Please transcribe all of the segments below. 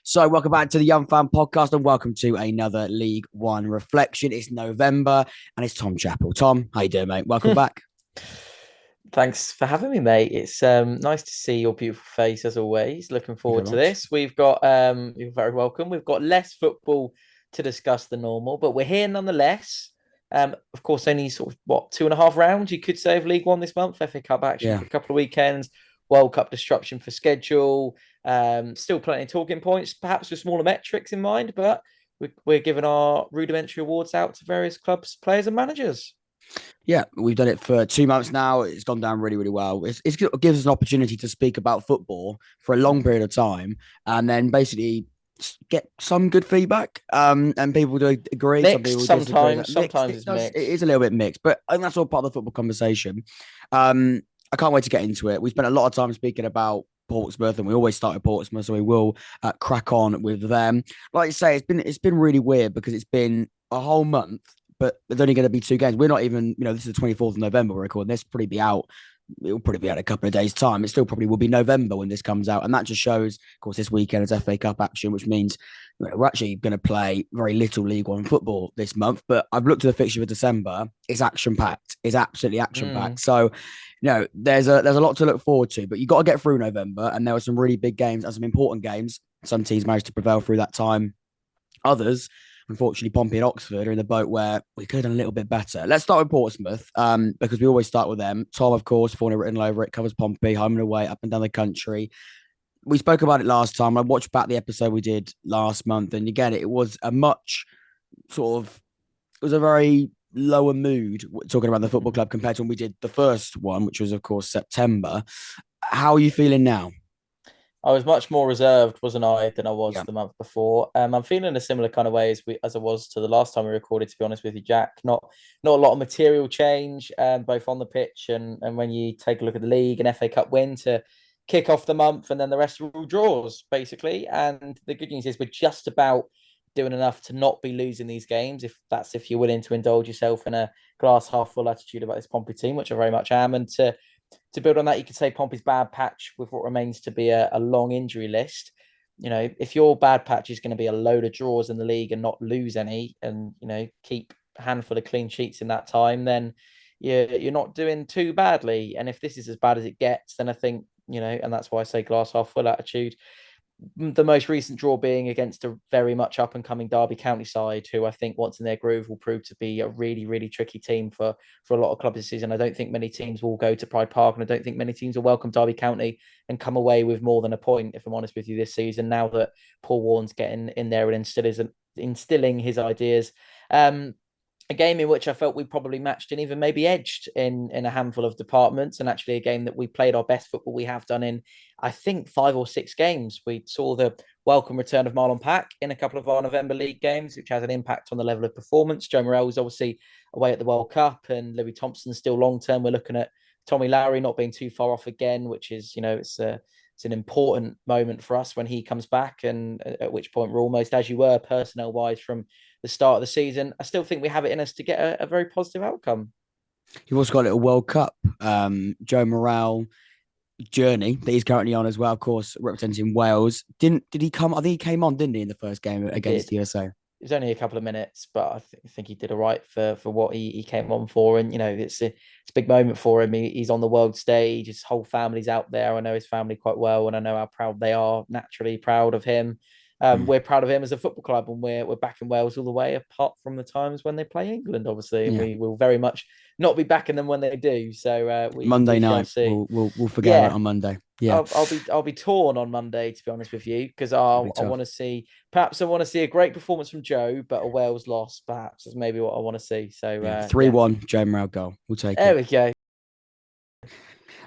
So, welcome back to the Young Fan Podcast and welcome to another League One reflection. It's November and it's Tom Chappell. Tom, how you doing, mate? Welcome back. Thanks for having me, mate. It's nice to see your beautiful face as always. Looking Thank you forward very to much. this. We've got you're very welcome. We've got less football to discuss than normal, but we're here nonetheless. Of course, only sort of what 2.5 rounds you could say of League One this month. FA Cup action Yeah. for a couple of weekends, World Cup disruption for schedule. Still plenty of talking points, perhaps with smaller metrics in mind, but we're giving our rudimentary awards out to various clubs, players, and managers. Yeah, we've done it for 2 months now. It's gone down really, really well. It gives us an opportunity to speak about football for a long period of time and then basically get some good feedback. And people do agree, some Mixed people disagree. sometimes, Like, mixed, sometimes it it's does, it is mixed. a little bit mixed, but I think that's all part of the football conversation. I can't wait to get into it. We spent a lot of time speaking about Portsmouth, and we always start with Portsmouth, so we will crack on with them. Like you say, it's been really weird because it's been a whole month, but there's only going to be two games. We're not even, this is the 24th of November we're recording. This will probably be out. It'll probably be out in a couple of days' time. It still probably will be November when this comes out, and that just shows, of course, this weekend is FA Cup action, which means we're actually going to play very little League One football this month. But I've looked at the fixture for December. It's action packed. It's absolutely action packed. Mm. So there's a lot to look forward to, but you got to get through November, and there were some really big games and some important games. Some teams managed to prevail through that time. Others, unfortunately, Pompey and Oxford are in the boat where we could have done a little bit better. Let's start with Portsmouth, because we always start with them. Tom, of course, fauna written over it, covers Pompey, home and away, up and down the country. We spoke about it last time. I watched back the episode we did last month, and again, it was a much sort of, it was a very lower mood talking about the football club compared to when we did the first one, which was, of course, September. How are you feeling now? I was much more reserved, wasn't I, than I was Yeah. the month before. I'm feeling a similar kind of way as I was to the last time we recorded. To be honest with you, Jack, not a lot of material change, both on the pitch and when you take a look at the league and FA Cup win to kick off the month, and then the rest are all draws basically. And the good news is we're just about doing enough to not be losing these games. If you're willing to indulge yourself in a glass half full attitude about this Pompey team, which I very much am, and to build on that, you could say Pompey's bad patch with what remains to be a long injury list. If your bad patch is going to be a load of draws in the league and not lose any, and keep a handful of clean sheets in that time, then you're not doing too badly. And if this is as bad as it gets, then I think and that's why I say glass half full attitude. The most recent draw being against a very much up and coming Derby County side, who I think once in their groove will prove to be a really, really tricky team for a lot of clubs this season. I don't think many teams will go to Pride Park, and I don't think many teams will welcome Derby County and come away with more than a point, if I'm honest with you, this season, now that Paul Warren's getting in there and instilling his ideas. A game in which I felt we probably matched and even maybe edged in a handful of departments, and actually a game that we played our best football we have done in, I think, 5 or 6 games. We saw the welcome return of Marlon Pack in a couple of our November League games, which has an impact on the level of performance. Joe Morel was obviously away at the World Cup, and Louis Thompson still long term. We're looking at Tommy Lowry not being too far off again, which is it's an important moment for us when he comes back, and at which point we're almost as you were personnel wise from the start of the season. I still think we have it in us to get a very positive outcome. You've also got a little World Cup, Joe Morale journey that he's currently on as well, of course, representing Wales. Did he come? I think he came on, didn't he, in the first game He against did. the USA? It was only a couple of minutes, but I think he did all right for what he came on for. And it's a big moment for him. He's on the world stage. His whole family's out there. I know his family quite well, and I know how proud they are. Naturally proud of him. Mm. We're proud of him as a football club, and we're back in Wales all the way. Apart from the times when they play England, obviously, and Yeah. we will very much not be backing them when they do. So Monday we shall night. see. We'll forget about it Yeah, on Monday. Yeah. I'll be torn on Monday, to be honest with you, because It'll be I tough. want to see, perhaps I want to see a great performance from Joe, but a Wales loss perhaps is maybe what I want to see. So Yeah. yeah, 3-1, Joe Morale goal. We'll take there it. we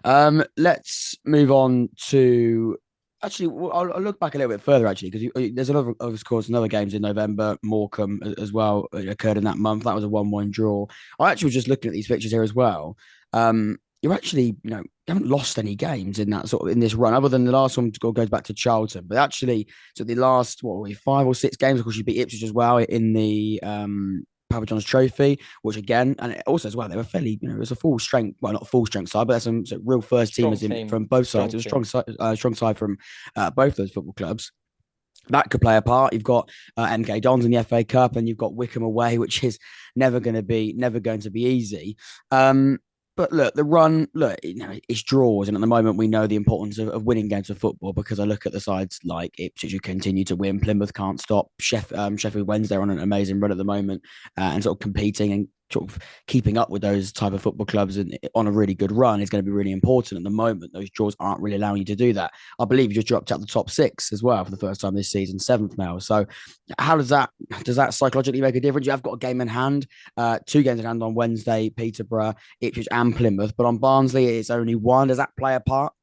go. Let's move on to actually. I'll look back a little bit further actually because there's another, of course, another games in November. Morecambe as well occurred in that month. That was a 1-1 draw. I actually was just looking at these pictures here as well. You're actually, you haven't lost any games in that sort of in this run, other than the last one goes back to Charlton. But actually, so the last 5 or 6 games, of course, you beat Ipswich as well in the Papa John's Trophy, which again, and also as well, they were fairly, it was a full strength, well, not a full strength side, but there's some real first Strong teamers team, from both sides. strong It was team. a strong side from both those football clubs. that could play a part. You've got MK Dons in the FA Cup, and you've got Wycombe away, which is never going to be easy. But look, the run, it's draws, and at the moment we know the importance of winning games of football, because I look at the sides like Ipswich who continue to win, Plymouth can't stop, Sheffield Wednesday on an amazing run at the moment, and sort of competing and sort of keeping up with those type of football clubs and on a really good run is going to be really important. At the moment, those draws aren't really allowing you to do that. I believe you just dropped out the top six as well for the first time this season, seventh now. So how does that psychologically make a difference? You have got a game in hand, 2 games in hand on Wednesday, Peterborough, Ipswich and Plymouth, but on Barnsley it's only one. Does that play a part?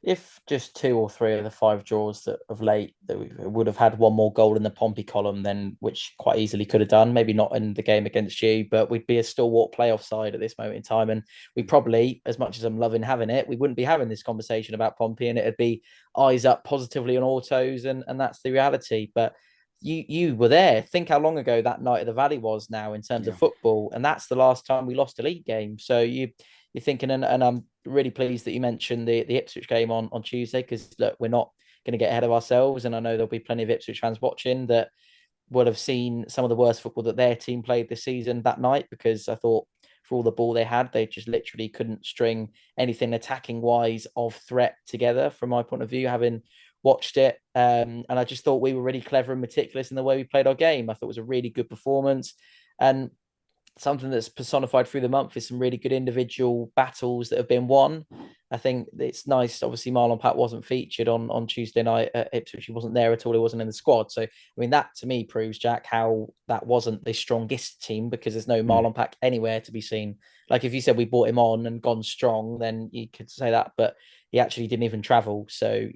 If just 2 or 3 of the 5 draws that of late that we would have had one more goal in the Pompey column, then which quite easily could have done, maybe not in the game against you, but we'd be a stalwart playoff side at this moment in time. And we probably, as much as I'm loving having it, we wouldn't be having this conversation about Pompey, and it'd be eyes up positively on autos, and that's the reality. But you were there. Think how long ago that night at the Valley was now in terms of football, and that's the last time we lost a league game. So you're thinking, and I'm really pleased that you mentioned the Ipswich game on Tuesday, because look, we're not going to get ahead of ourselves, and I know there'll be plenty of Ipswich fans watching that would have seen some of the worst football that their team played this season that night, because I thought for all the ball they had, they just literally couldn't string anything attacking wise of threat together from my point of view, having watched it. And I just thought we were really clever and meticulous in the way we played our game. I thought it was a really good performance. And something that's personified through the month is some really good individual battles that have been won. I think it's nice. Obviously, Marlon Pack wasn't featured on Tuesday night at Ipswich. He wasn't there at all. He wasn't in the squad. So, I mean, that to me proves, Jack, how that wasn't the strongest team, because there's no Marlon Pack anywhere to be seen. Like if you said we bought him on and gone strong, then you could say that. But he actually didn't even travel. So,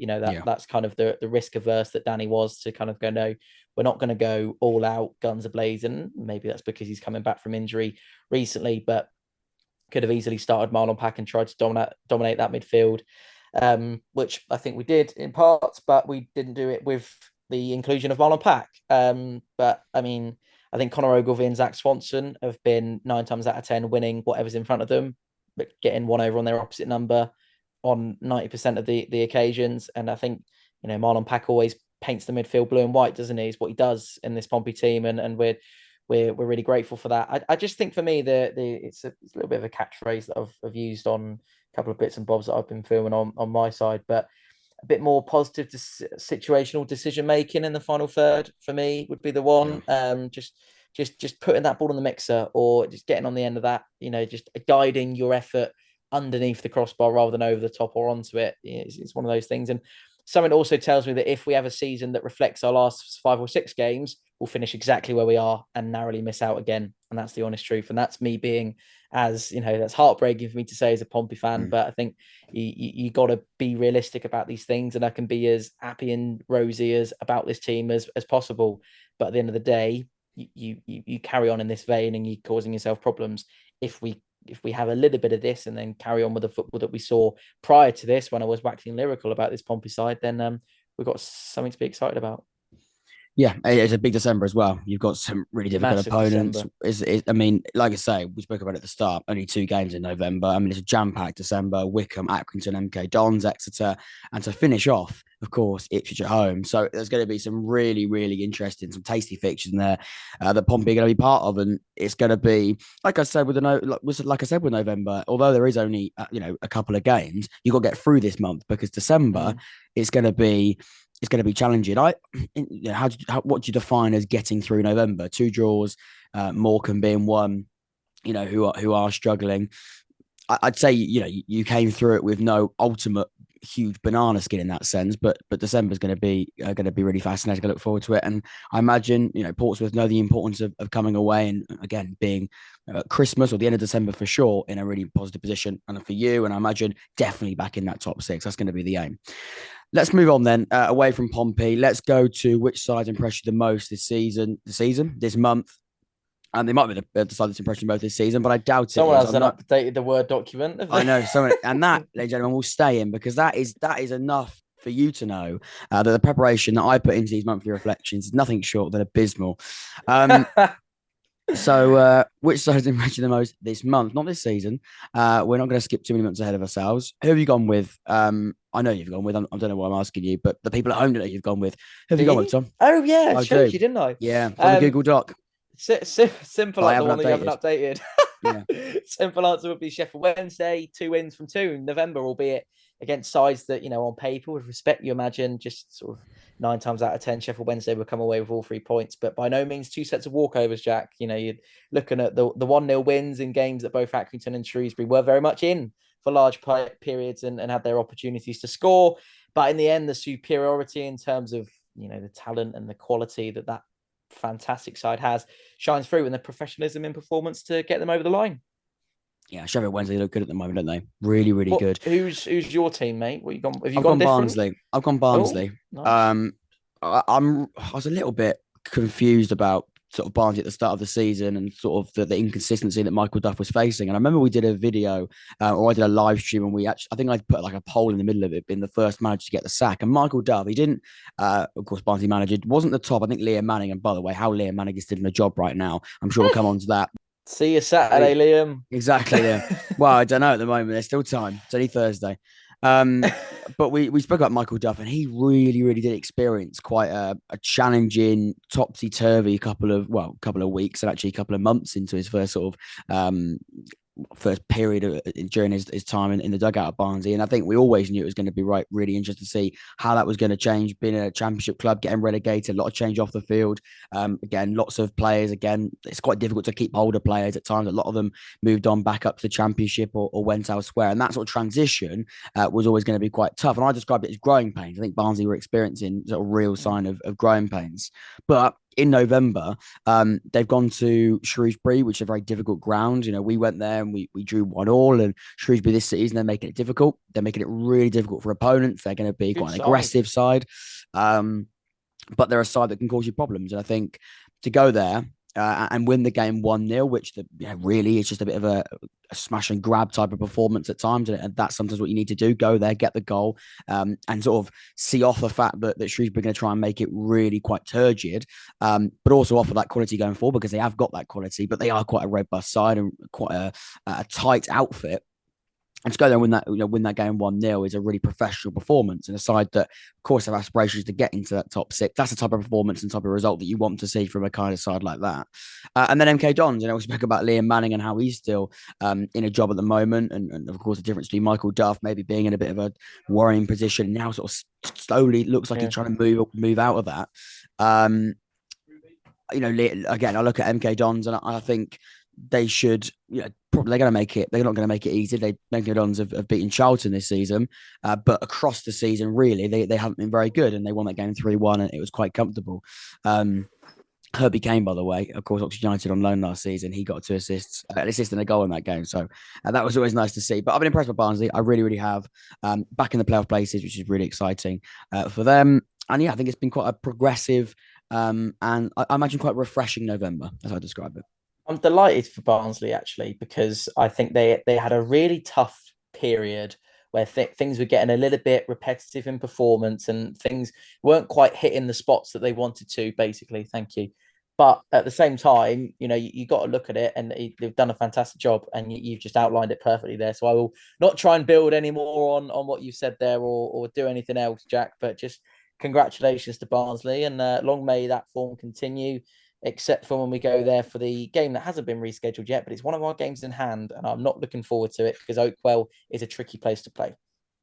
that's kind of the risk averse that Danny was, to kind of go, no, we're not going to go all out guns ablazing. Maybe that's because he's coming back from injury recently, but could have easily started Marlon Pack and tried to dominate that midfield, which I think we did in parts, but we didn't do it with the inclusion of Marlon Pack. But I mean, I think Conor Ogilvie and Zach Swanson have been 9 times out of 10 winning whatever's in front of them, but getting one over on their opposite number on 90% of the occasions. And I think, Marlon Pack always paints the midfield blue and white, doesn't he? Is what he does in this Pompey team, and we're really grateful for that. I just think for me it's a little bit of a catchphrase that I've used on a couple of bits and bobs that I've been filming on my side, but a bit more positive situational decision making in the final third for me would be the one. Just putting that ball in the mixer, or just getting on the end of that, just guiding your effort underneath the crossbar rather than over the top or onto it. It's one of those things. And something also tells me that if we have a season that reflects our last 5 or 6 games, we'll finish exactly where we are and narrowly miss out again. And that's the honest truth. And that's me being, as that's heartbreaking for me to say as a Pompey fan, but I think you got to be realistic about these things, and I can be as happy and rosy as about this team as possible. But at the end of the day, you carry on in this vein and you're causing yourself problems. If we have a little bit of this and then carry on with the football that we saw prior to this, when I was waxing lyrical about this Pompey side, then we've got something to be excited about. Yeah, it's a big December as well. You've got some really difficult Massive opponents. I mean, like I say, we spoke about it at the start, only 2 games in November. I mean, it's a jam-packed December: Wycombe, Accrington, MK Dons, Exeter, and to finish off, of course, Ipswich at home. So there's going to be some really, really interesting, some tasty fixtures in there that Pompey are going to be part of, and it's going to be, like I said with November. Although there is only a couple of games, you got to get through this month, because December is going to be. It's going to be challenging. What do you define as getting through November? 2 draws, Morecambe being one, who are struggling. I'd say, you came through it with no ultimate huge banana skin in that sense, but December is going to be really fascinating. I look forward to it, and I imagine Portsmouth know the importance of coming away and again being Christmas or the end of December for sure in a really positive position, and for you, and I imagine definitely back in that top 6. That's going to be the aim. Let's move on then, away from Pompey. Let's go to which side impressed you the most this month. And they might be the side that's impressed you both this season, but I doubt it. Someone hasn't updated the Word document. I know, and that, ladies and gentlemen, will stay in, because that is enough for you to know that the preparation that I put into these monthly reflections is nothing short than abysmal. So, which side has impressed you the most this month? Not this season. We're not going to skip too many months ahead of ourselves. Who have you gone with? I know you've gone with. I don't know why I'm asking you, but the people at home don't know you've gone with. Who have Do you gone with, you? Tom? Oh yeah, I I showed do. you, didn't I? Yeah, it's on the Um, Google Doc, simple but I like the haven't one that you haven't updated. updated. Yeah, Simple answer would be Sheffield Wednesday, 2 wins from 2 in November, albeit against sides that, on paper, with respect, you imagine just sort of 9 times out of 10, Sheffield Wednesday would come away with all 3 points. But by no means two sets of walkovers, Jack. You're looking at the 1-0 wins in games that both Accrington and Shrewsbury were very much in for large periods and had their opportunities to score. But in the end, the superiority in terms of, the talent and the quality that fantastic side shines through, and the professionalism in performance to get them over the line. yeah. Sheffield Wednesday look good at the moment, don't they? Really, really What? good. Who's your team, mate? What you gone? Have you I've gone gone different? Barnsley. I've gone Oh, Barnsley. nice. Um, I was a little bit confused about sort of Barnsley at the start of the season and sort of the inconsistency that Micheal Duff was facing. And I remember we did a video or I did a live stream, and I think I put like a poll in the middle of it, being the first manager to get the sack. And Micheal Duff, he didn't, of course, Barnsley manager wasn't the top. I think Liam Manning, and by the way, how Liam Manning is still in the job right now, I'm sure we'll come on to that. See you Saturday, Liam. Exactly. Yeah. Well, I don't know at the moment. There's still time. It's only Thursday. Um, but we spoke about Micheal Duff, and he really, really did experience quite a challenging, topsy turvy couple of weeks, and actually a couple of months into his first sort of first period during his time in the dugout at Barnsley. And I think we always knew it was going to be really interesting to see how that was going to change. Being a championship club, getting relegated, a lot of change off the field. Again, lots of players. Again, it's quite difficult to keep older players at times. A lot of them moved on back up to the championship or went elsewhere. And that sort of transition was always going to be quite tough. And I described it as growing pains. I think Barnsley were experiencing sort of real sign of growing pains. But in November, they've gone to Shrewsbury, which is a very difficult ground. We went there and we drew 1-1. And Shrewsbury this season, they're making it difficult. They're making it really difficult for opponents. They're going to be Good quite an side. aggressive side. But they're a side that can cause you problems. And I think to go there and win the game 1-0, which really is just a bit of a smash and grab type of performance at times. And that's sometimes what you need to do. Go there, get the goal, and sort of see off the fact that Shrewsbury are going to try and make it really quite turgid, but also offer that quality going forward, because they have got that quality, but they are quite a robust side and quite a tight outfit. And to go there and win that game 1-0 is a really professional performance, and a side that, of course, have aspirations to get into that top six. That's the type of performance and type of result that you want to see from a kind of side like that. And then MK Dons, we spoke about Liam Manning and how he's still in a job at the moment, and of course the difference between Micheal Duff maybe being in a bit of a worrying position now, sort of slowly looks like he's trying to move out of that. Again, I look at MK Dons and I think they should, probably they're going to make it. They're not going to make it easy. MK Dons have beaten Charlton this season, but across the season, really, they haven't been very good, and they won that game 3-1, and it was quite comfortable. Herbie Kane, by the way, of course, Oxford United on loan last season. He got 2 assists, an assist and a goal in that game. So that was always nice to see. But I've been impressed with Barnsley. I really, really have. Back in the playoff places, which is really exciting for them. And yeah, I think it's been quite a progressive and I imagine quite refreshing November, as I describe it. I'm delighted for Barnsley, actually, because I think they had a really tough period where things were getting a little bit repetitive in performance and things weren't quite hitting the spots that they wanted to, basically. Thank you. But at the same time, you got to look at it, and they've done a fantastic job, and you've just outlined it perfectly there. So I will not try and build any more on what you said there or do anything else, Jack, but just congratulations to Barnsley, and long may that form continue, except for when we go there for the game that hasn't been rescheduled yet, but it's one of our games in hand, and I'm not looking forward to it because Oakwell is a tricky place to play.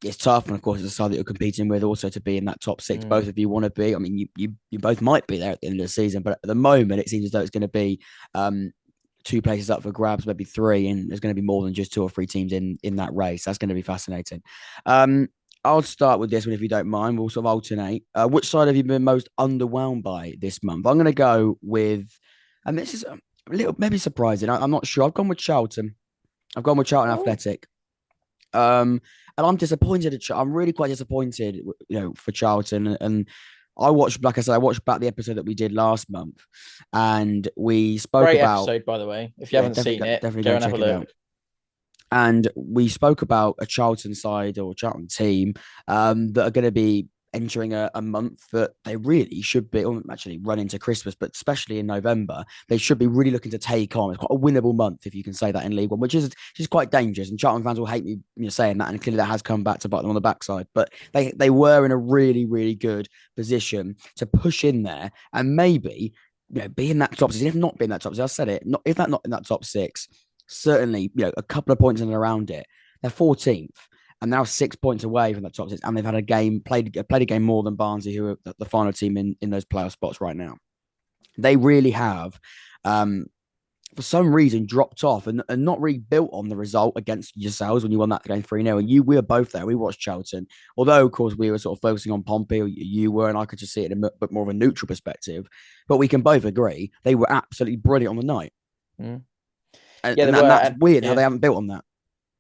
It's tough, and of course, it's a side that you're competing with also to be in that top six. Both of you want to be. I mean, you both might be there at the end of the season, but at the moment, it seems as though it's going to be 2 places up for grabs, maybe 3, and there's going to be more than just 2 or 3 teams in that race. That's going to be fascinating. I'll start with this one if you don't mind. We'll sort of alternate. Which side have you been most underwhelmed by this month? I'm going to go with, and this is a little maybe surprising. I'm not sure. I've gone with Charlton. I've gone with Charlton Athletic. And I'm disappointed. I'm really quite disappointed, for Charlton. And I watched, like I said, back the episode that we did last month, and we spoke Great about. episode, by the way. If you haven't seen it, definitely go go and have check a it look. out. And we spoke about a Charlton side or Charlton team that are going to be entering a month that they really should be, or actually run into Christmas, but especially in November, they should be really looking to take on. It's quite a winnable month, if you can say that in League One, which is just quite dangerous. And Charlton fans will hate me saying that, and clearly that has come back to bite them on the backside. But they were in a really, really good position to push in there and maybe be in that top six. If not be in that top six, I said it. Not if that not in that top six, certainly a couple of points in and around it. They're 14th and now 6 points away from the top six, and they've had a game played a game more than Barnsley, who are the final team in those playoff spots right now. They really have, for some reason, dropped off and not really built on the result against yourselves when you won that game 3-0. And we were both there. We watched Cheltenham, although of course we were sort of focusing on Pompey, or you were, and I could just see it in a bit more of a neutral perspective. But we can both agree they were absolutely brilliant on the night. Mm. And that's weird how they haven't built on that.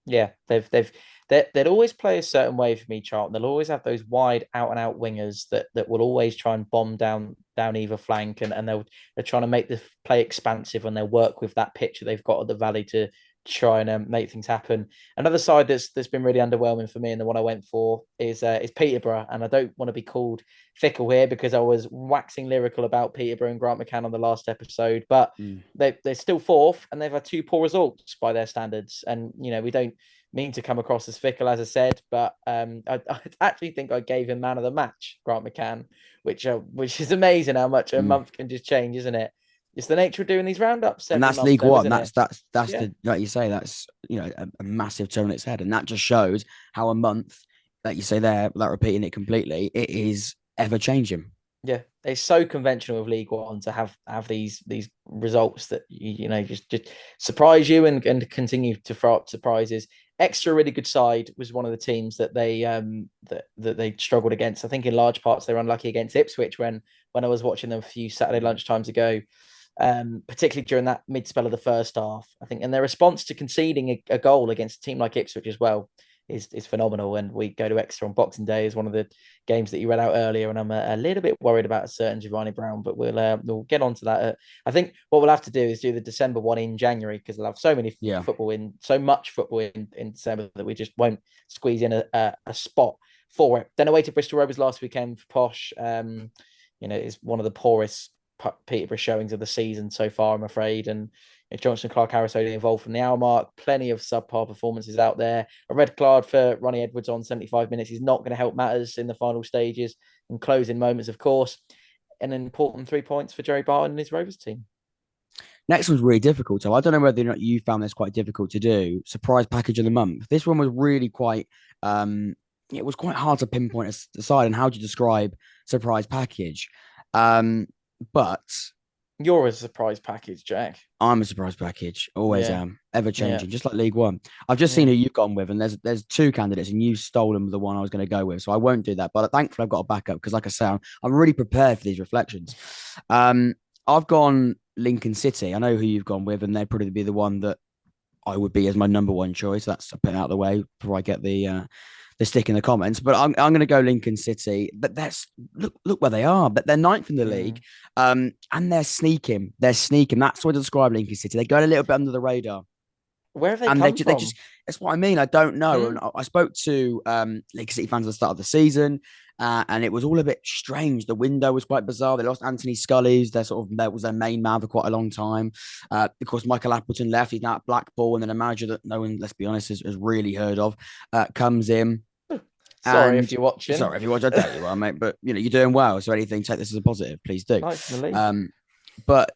Yeah, they'd always play a certain way for me, Charlton. They'll always have those wide out and out wingers that will always try and bomb down either flank, and they're trying to make the play expansive, and they'll work with that pitch that they've got at the Valley to try and make things happen. Another side that's been really underwhelming for me, and the one I went for is Peterborough. And I don't want to be called fickle here because I was waxing lyrical about Peterborough and Grant McCann on the last episode, but they're still fourth, and they've had two poor results by their standards. And we don't mean to come across as fickle, as I said, but I actually think I gave him man of the match, Grant McCann, which is amazing how much a month can just change, isn't it? It's the nature of doing these roundups. And that's League One. That's the, like you say, that's a massive turn on its head, and that just shows how a month, like you say there, without repeating it completely, it is ever changing. Yeah, it's so conventional of League One to have these results that just surprise you and continue to throw up surprises. Exeter, really good side, was one of the teams that they that they struggled against. I think in large parts they were unlucky against Ipswich when I was watching them a few Saturday lunchtimes ago, particularly during that mid spell of the first half. I think, and their response to conceding a goal against a team like Ipswich as well is phenomenal. And we go to Exeter on Boxing Day as one of the games that you read out earlier, and I'm a little bit worried about a certain Giovanni Brown, but we'll get on to that. I think what we'll have to do is do the December one in January, because they'll have so much football in December that we just won't squeeze in a spot for it. Then away to Bristol Rovers last weekend for Posh. It's one of the poorest Peterborough showings of the season so far, I'm afraid. And Johnson Clark Harris only involved from the hour mark. Plenty of subpar performances out there. A red card for Ronnie Edwards on 75 minutes is not going to help matters in the final stages and closing moments, of course. And an important 3 points for Jerry Barton and his Rovers team. Next one's really difficult. So I don't know whether or not you found this quite difficult to do. Surprise package of the month. This one was really quite, it was quite hard to pinpoint a side. And how do you describe surprise package? But you're a surprise package, Jack. I'm a surprise package. Always am. Ever changing, just like League One. I've just seen who you've gone with, and there's two candidates, and you've stolen the one I was going to go with. So I won't do that. But thankfully, I've got a backup because, like I say, I'm really prepared for these reflections. I've gone Lincoln City. I know who you've gone with, and they'd probably be the one that I would be as my number one choice. That's putting out of the way before I get the stick in the comments. But I'm going to go Lincoln City. But look where they are. But they're ninth in the league, and they're sneaking. That's what I describe Lincoln City. They go a little bit under the radar. Where have they come from? That's what I mean. I don't know. And I spoke to Lincoln City fans at the start of the season, and it was all a bit strange. The window was quite bizarre. They lost Anthony Scully's. That was their main man for quite a long time. Of course, Michael Appleton left. He's now at Blackpool, and then a manager that no one, let's be honest, has really heard of, comes in. Sorry if you're watching. Sorry if you're watching. I doubt you are, mate. But you're doing well. So take this as a positive. Please do. But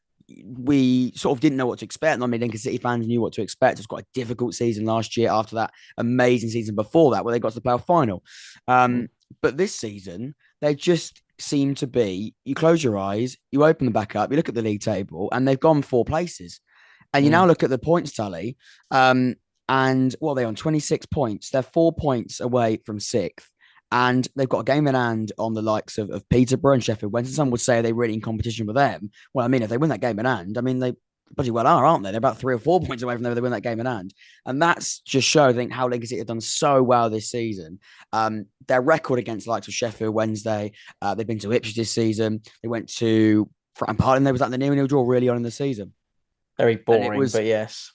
we sort of didn't know what to expect. I mean, Lincoln City fans knew what to expect. It was quite a difficult season last year after that amazing season before that, where they got to the playoff final. But this season, they just seem to be, you close your eyes, you open them back up, you look at the league table, and they've gone 4 places. And you now look at the points tally, and what are they on? 26 points. They're 4 points away from 6th. And they've got a game in hand on the likes of Peterborough and Sheffield Wednesday. Some would say they're really in competition with them. Well, I mean, if they win that game in hand, I mean, they pretty well are, aren't they? They're about 3 or 4 points away from them if they win that game in hand. And that's just shows, I think, how Lincoln City have done so well this season. Their record against the likes of Sheffield Wednesday, they've been to Ipswich this season. They went to Fratton Park, and there was that the 0-0 draw really on in the season. Very boring, but yes.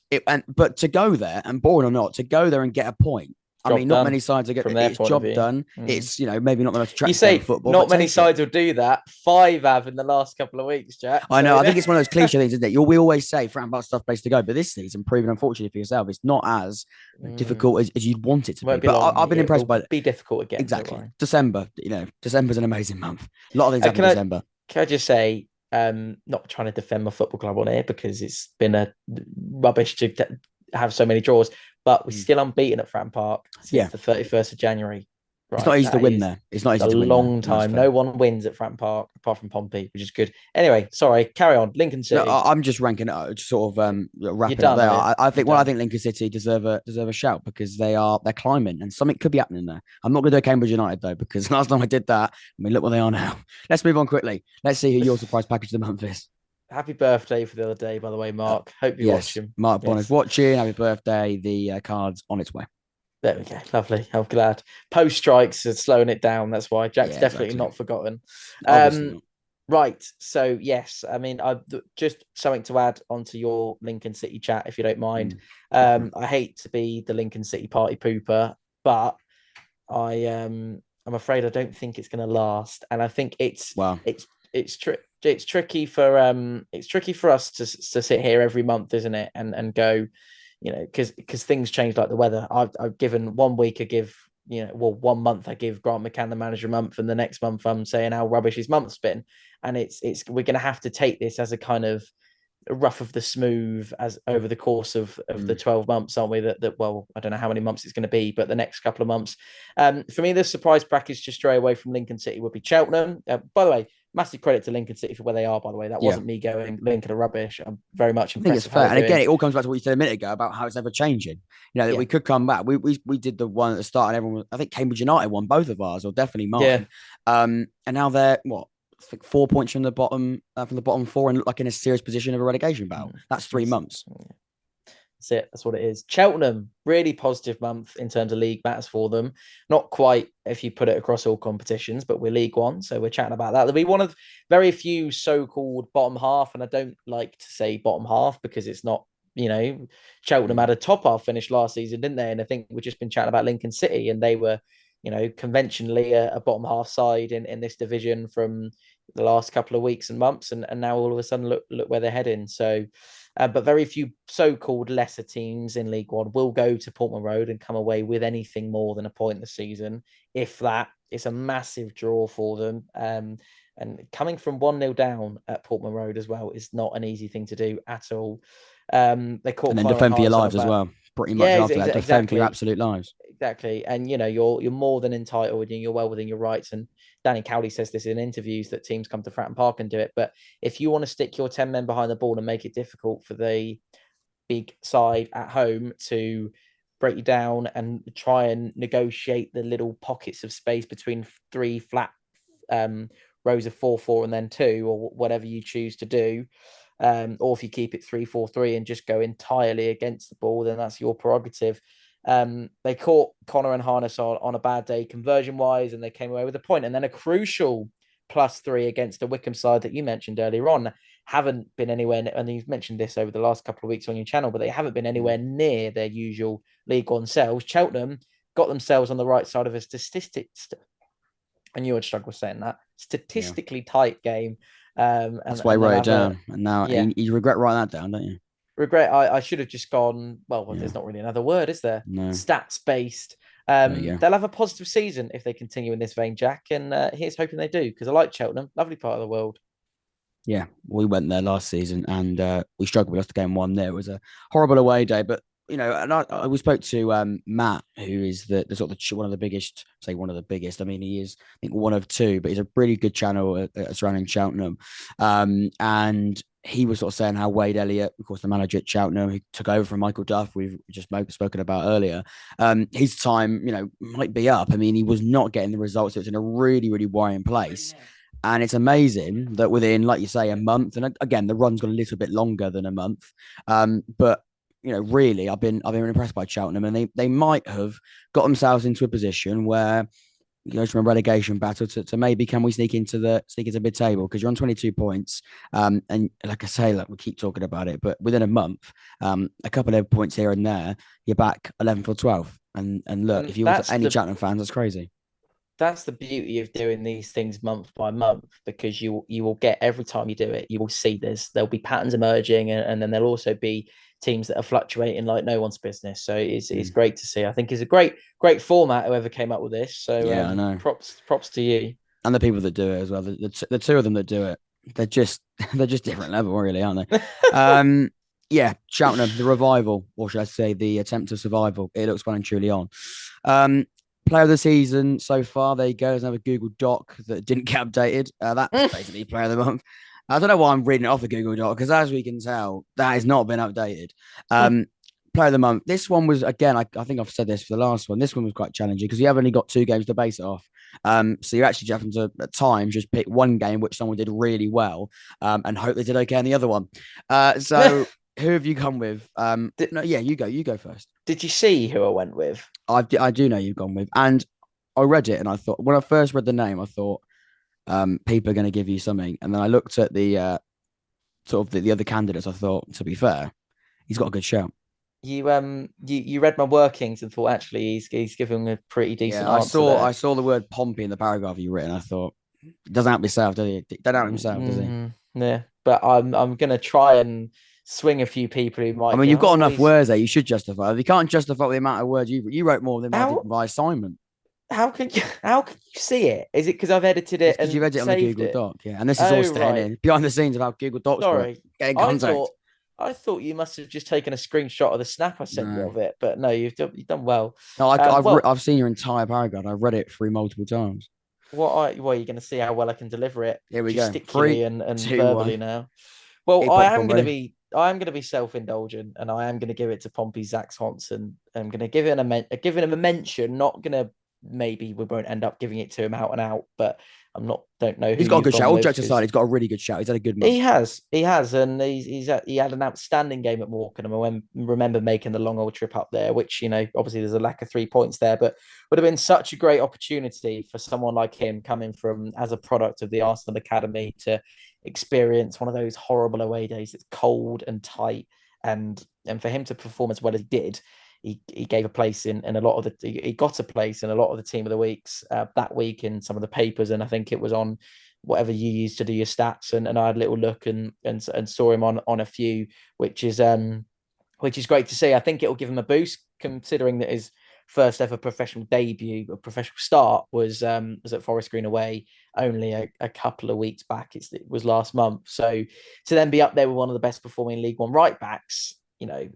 But to go there, and boring or not, to go there and get a point I Job mean, not done many sides are from getting their it's point of job view. done. It's maybe not the most You attractive game of say football, not but many take it. sides will do that. 5 have in the last couple of weeks, Jack. I So know. I think it's one of those cliche things, isn't it? We always say Fratton Park's tough place to go, but this season, proven unfortunately for yourself, it's not as difficult as you'd want it to be. won't be But long. I've been It impressed will by be difficult again. Don't exactly worry. December. December's an amazing month. A lot of things happen in December. Can I just say, not trying to defend my football club on here because it's been a rubbish to have so many draws, but we're still unbeaten at Fratton Park since the 31st of January. Right, it's not easy to win there. It's not easy to win. A long time. No one wins at Fratton Park apart from Pompey, which is good. Anyway, sorry. Carry on. Lincoln City. No, I'm just ranking it up, just sort of wrapping done, up there. I think Lincoln City deserve a shout because they're climbing and something could be happening there. I'm not going to do Cambridge United though because last time I did that, look where they are now. Let's move on quickly. Let's see who your surprise package of the month is. Happy birthday for the other day, by the way, Mark. Hope you watch him. Mark Bonner's watching. Happy birthday. The card's on its way. There we go. Lovely. I'm glad. Post strikes are slowing it down. That's why Jack's definitely not forgotten. Not. Right. So, yes, I've just something to add onto your Lincoln City chat, if you don't mind. I hate to be the Lincoln City party pooper, but I'm afraid I don't think it's going to last. And I think it's tricky for us to sit here every month, isn't it? And go, because things change like the weather. I've given 1 week, 1 month I give Grant McCann the manager a month, and the next month I'm saying how rubbish his month's been. And we're going to have to take this as a kind of rough of the smooth as over the course of the 12 months, aren't we? That I don't know how many months it's going to be, but the next couple of months. For me, the surprise package to stray away from Lincoln City would be Cheltenham. By the way, massive credit to Lincoln City for where they are, by the way. That wasn't me going, Lincoln are rubbish. I'm very much impressed. I think it's fair. And again, it all comes back to what you said a minute ago about how it's ever changing. That we could come back. We did the one at the start and everyone, I think Cambridge United won both of ours, or definitely mine. And now they're, 4 points from the bottom four and look like in a serious position of a relegation battle. That's 3 months. That's it. That's what it is. Cheltenham, really positive month in terms of league matters for them. Not quite if you put it across all competitions, but we're League One, so we're chatting about that. There'll be one of very few so-called bottom half, and I don't like to say bottom half because it's not, Cheltenham had a top half finish last season, didn't they? And I think we've just been chatting about Lincoln City, and they were, conventionally a bottom half side in this division from the last couple of weeks and months, and now all of a sudden look where they're heading. So, but very few so-called lesser teams in League One will go to Portman Road and come away with anything more than a point this season. If that, it's a massive draw for them. And coming from 1-0 down at Portman Road as well is not an easy thing to do at all. They caught and then defend for your lives as well. Pretty much after that, defend for your absolute lives. Exactly. And you're more than entitled and you're well within your rights. And Danny Cowley says this in interviews that teams come to Fratton Park and do it. But if you want to stick your 10 men behind the ball and make it difficult for the big side at home to break you down and try and negotiate the little pockets of space between 3 flat rows of 4-4 and then 2, or whatever you choose to do, or if you keep it 3-4-3 and just go entirely against the ball, then that's your prerogative. They caught Connor and Harness on a bad day conversion wise, and they came away with a point. And then a crucial +3 against a Wycombe side that you mentioned earlier on haven't been anywhere, and you've mentioned this over the last couple of weeks on your channel, but they haven't been anywhere near their usual League One selves. Cheltenham got themselves on the right side of a I knew I'd struggle saying that, statistically tight game. That's why I wrote it down. And now you regret writing that down, don't you? Regret. I should have just gone, there's not really another word, is there? No. Stats based. They'll have a positive season if they continue in this vein, Jack. And here's hoping they do, because I like Cheltenham. Lovely part of the world. Yeah, we went there last season and we struggled. We lost the game 1-0. It was a horrible away day, but and we spoke to Matt, who is the sort of one of the biggest. Say one of the biggest. I mean, he is, I think, one of 2, but he's a really good channel surrounding Cheltenham. And he was sort of saying how Wade Elliott, of course, the manager at Cheltenham, who took over from Micheal Duff, we've just spoken about earlier, his time, might be up. I mean, he was not getting the results. It was in a really, really worrying place. And it's amazing that within, like you say, a month, and again, the run's got a little bit longer than a month, but really, I've been impressed by Cheltenham, and they might have got themselves into a position where, goes from a relegation battle to maybe can we sneak into mid-table, because you're on 22 points. And like I say, like we keep talking about it, but within a month, a couple of points here and there, you're back 11th or 12th. And look, And if you want any Cheltenham fans, that's crazy. that's the beauty of doing these things month by month, because you will get, every time you do it, you will see there'll be patterns emerging, and then there'll also be teams that are fluctuating like no one's business. So it's great to see. I think it's a great format, whoever came up with this. So Yeah, I know. props to you. And the people that do it as well. The two of them that do it, they're just they're just different level, really, aren't they? Yeah, Cheltenham, the revival, or should I say, the attempt of survival. It looks well and truly on. Um, Player of the season so far. There you go. There's another Google Doc that didn't get updated. That's basically player of the month. I don't know why I'm reading it off the Google Doc, because as we can tell, that has not been updated. Player of the month. This one was, again, I think I've said this for the last one. This one was quite challenging because you have only got 2 games to base it off. So you're actually having to, at times, just pick one game which someone did really well, and hope they did okay in the other one. So who have you gone with? No, yeah, you go first. Did you see who I went with? I do know you've gone with, and I read it, and I thought, when I first read the name, I thought people are going to give you something, and then I looked at the sort of the other candidates. I thought, to be fair, he's got a good shout. You read my workings and thought, actually he's giving a pretty decent answer. I saw the word Pompey in the paragraph you written. I thought, he doesn't help himself, does he? Don't help himself, does he? Yeah, but I'm gonna try and swing a few people who might. I mean, you've got enough words there. You should justify. If you can't justify the amount of words you wrote more than I did by assignment. How can you see it? Is it because I've edited it because you read it on the Google Doc? Yeah, and this is all staying in behind the scenes about Google Docs. Sorry, get in contact. I thought you must have just taken a screenshot of the snap I sent you of it, but no, you've done well. No, I've seen your entire paragraph. I've read it through multiple times. Are you going to see how well I can deliver it? Here we go. 3, and 2, verbally 1. Now. Well, I am going to be self-indulgent, and I am going to give it to Pompey Zach Swanson. I'm going to give him a mention. Not going to, maybe we won't end up giving it to him out and out, but don't know who he's got a good shout. All jokes aside, he's got a really good shout. He's had a good month. He has, and he had an outstanding game at Morecambe. I remember making the long old trip up there, which, obviously there's a lack of 3 points there, but would have been such a great opportunity for someone like him, coming from as a product of the Arsenal Academy, to experience one of those horrible away days that's cold and tight, and for him to perform as well as he did. He gave a place in a lot of he got a place in a lot of the team of the weeks that week in some of the papers, and I think it was on whatever you use to do your stats, and I had a little look and saw him on a few, which is great to see. I think it'll give him a boost, considering that his first ever professional debut or professional start was at Forest Green away only a couple of weeks back. It was last month. So to then be up there with one of the best performing League One right backs,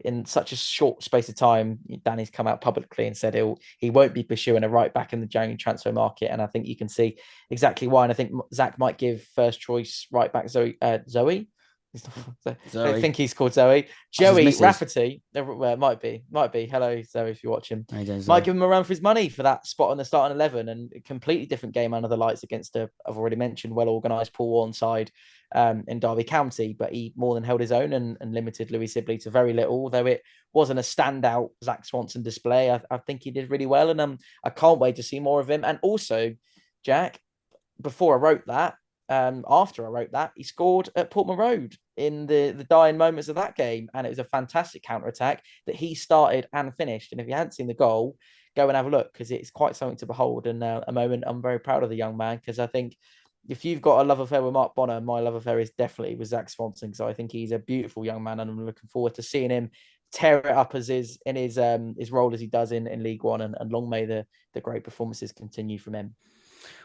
in such a short space of time, Danny's come out publicly and said he won't be pursuing a right back in the January transfer market, and I think you can see exactly why. And I think Zach might give first choice right back Zoe. Zoe. I think he's called Zoe. Joey Rafferty. Might be. Hello, Zoe, if you're watching. Might give him a run for his money for that spot on the starting 11, and a completely different game under the lights against I've already mentioned, well organised Paul Warne side in Derby County, but he more than held his own and limited Louis Sibley to very little, although it wasn't a standout Zach Swanson display. I think he did really well, and I can't wait to see more of him. And also, Jack, before I wrote that, after I wrote that, he scored at Portman Road in the dying moments of that game, and it was a fantastic counter-attack that he started and finished. And if you hadn't seen the goal, go and have a look, because it's quite something to behold, and a moment I'm very proud of the young man, because I think if you've got a love affair with Mark Bonner, my love affair is definitely with Zach Swanson. So I think he's a beautiful young man, and I'm looking forward to seeing him tear it up as his role as he does in League One, and long may the great performances continue from him.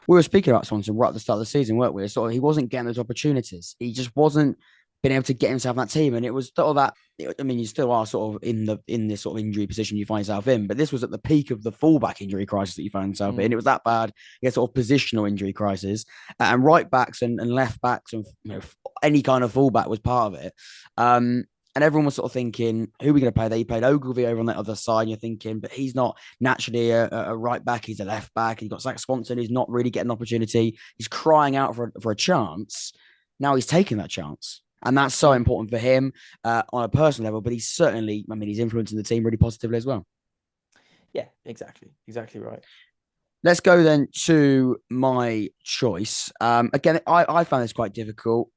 We were speaking about Swanson right at the start of the season, weren't we? Sort of, he wasn't getting those opportunities. He just wasn't being able to get himself in that team, and it was sort of that. I mean, you still are sort of in this sort of injury position you find yourself in, but this was at the peak of the fullback injury crisis that you found yourself in. It was that bad. You had sort of positional injury crisis, and right backs and left backs and any kind of fullback was part of it. And everyone was sort of thinking, who are we going to play? They played Ogilvy over on that other side. And you're thinking, but he's not naturally a right back. He's a left back. You've got Zach Swanson, who's not really getting an opportunity. He's crying out for a chance. Now he's taking that chance. And that's so important for him on a personal level. But he's certainly, he's influencing the team really positively as well. Yeah, exactly. Exactly right. Let's go then to my choice. Again, I found this quite difficult.